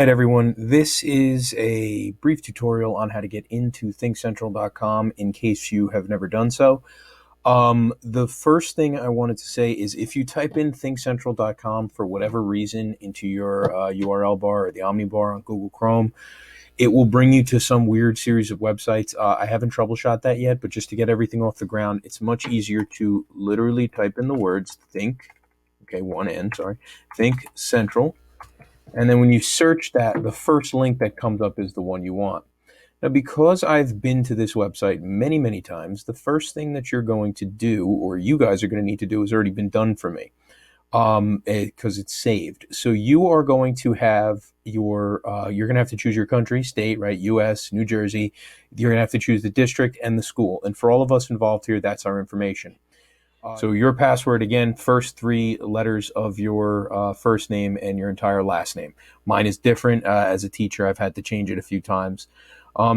Hi everyone, this is a brief tutorial on how to get into thinkcentral.com in case you have never done so. The first thing I wanted to say is if you type in thinkcentral.com for whatever reason into your URL bar or the Omni bar on Google Chrome, it will bring you to some weird series of websites. I haven't troubleshot that yet, but just to get everything off the ground, it's much easier to literally type in the words think, okay, one N, sorry, think central. And then when you search that, the first link that comes up is the one you want. Now, because I've been to this website many, many times, the first thing that you're going to do, or you guys are going to need to do, has already been done for me because it's saved. So you are going to have you're going to have to choose your country, state, right? U.S., New Jersey. You're going to have to choose the district and the school. And for all of us involved here, that's our information. So your password, again, first three letters of your first name and your entire last name. Mine is different. As a teacher, I've had to change it a few times.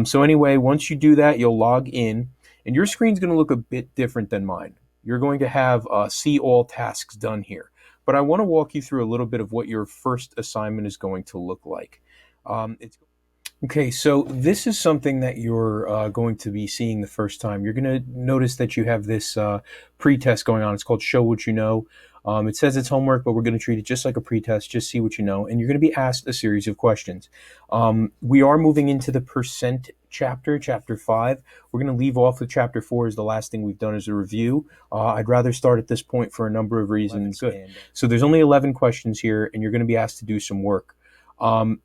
So anyway, once you do that, you'll log in, and your screen's going to look a bit different than mine. You're going to have see all tasks done here. But I want to walk you through a little bit of what your first assignment is going to look like. Okay, so this is something that you're going to be seeing the first time. You're going to notice that you have this pre-test going on. It's called Show What You Know. It says it's homework, but we're going to treat it just like a pre-test, just see what you know. And you're going to be asked a series of questions. We are moving into the percent chapter 5. We're going to leave off with chapter 4 as the last thing we've done as a review. I'd rather start at this point for a number of reasons. So there's only 11 questions here, and you're going to be asked to do some work.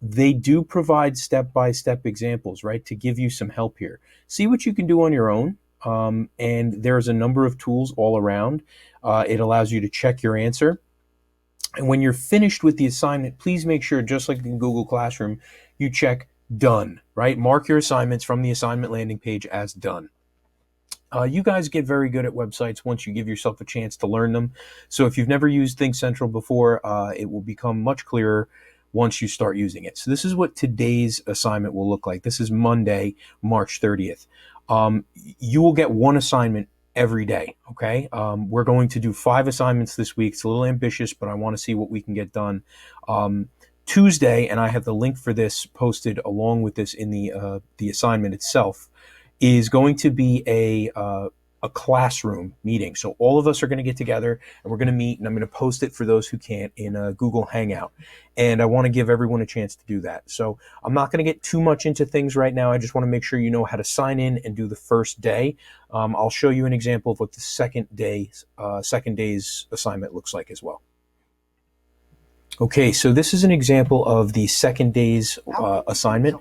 They do provide step-by-step examples, right, to give you some help here. See what you can do on your own, and there's a number of tools all around. It allows you to check your answer. And when you're finished with the assignment, please make sure, just like in Google Classroom, you check done, right? Mark your assignments from the assignment landing page as done. You guys get very good at websites once you give yourself a chance to learn them. So if you've never used Think Central before, it will become much clearer once you start using it. So this is what today's assignment will look like. This is Monday, March 30th. You will get one assignment every day, okay? We're going to do 5 assignments this week. It's a little ambitious, but I want to see what we can get done. Tuesday, and I have the link for this posted along with this in the assignment itself, is going to be a classroom meeting. So all of us are going to get together and we're going to meet, and I'm going to post it for those who can't in a Google Hangout. And I want to give everyone a chance to do that. So I'm not going to get too much into things right now. I just want to make sure you know how to sign in and do the first day. I'll show you an example of what the second day's assignment looks like as well. Okay, so this is an example of the second day's assignment.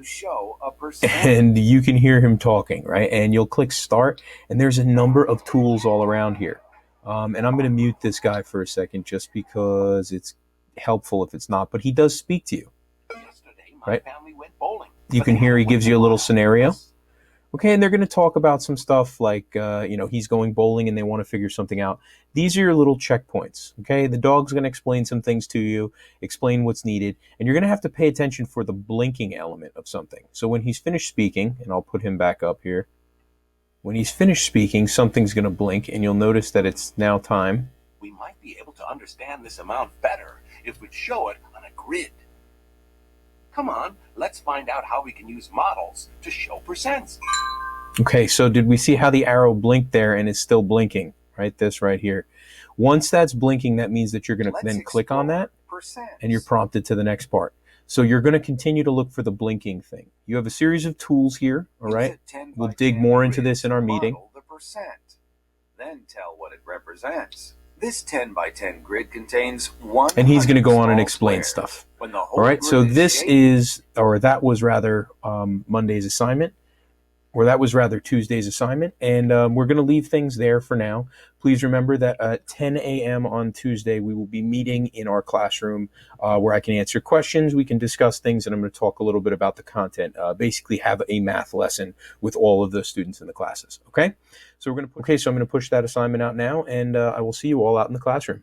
Show a percent. And you can hear him talking, right? And you'll click start, and there's a number of tools all around here. And I'm going to mute this guy for a second just because it's helpful if it's not, but he does speak to you. Yesterday, my family went bowling. You can hear he gives you a little scenario. Okay, and they're going to talk about some stuff like, he's going bowling and they want to figure something out. These are your little checkpoints, okay? The dog's going to explain some things to you, explain what's needed, and you're going to have to pay attention for the blinking element of something. So when he's finished speaking, and I'll put him back up here, when he's finished speaking, something's going to blink, and you'll notice that it's now time. We might be able to understand this amount better if we show it on a grid. Come on, let's find out how we can use models to show percents. Okay, so did we see how the arrow blinked there and is still blinking, right? This right here. Once that's blinking, that means that you're going to then click on that and you're prompted to the next part. So you're going to continue to look for the blinking thing. You have a series of tools here, all right? We'll dig more into this in our meeting. The percent, then tell what it represents. This 10 by 10 grid contains one. And he's going to go on and explain stuff. All right, so this is, or that was rather Monday's assignment, or that was rather Tuesday's assignment, and we're going to leave things there for now. Please remember that at 10 a.m. on Tuesday, we will be meeting in our classroom where I can answer questions, we can discuss things, and I'm going to talk a little bit about the content, basically have a math lesson with all of the students in the classes, okay? So so I'm going to push that assignment out now, and I will see you all out in the classroom.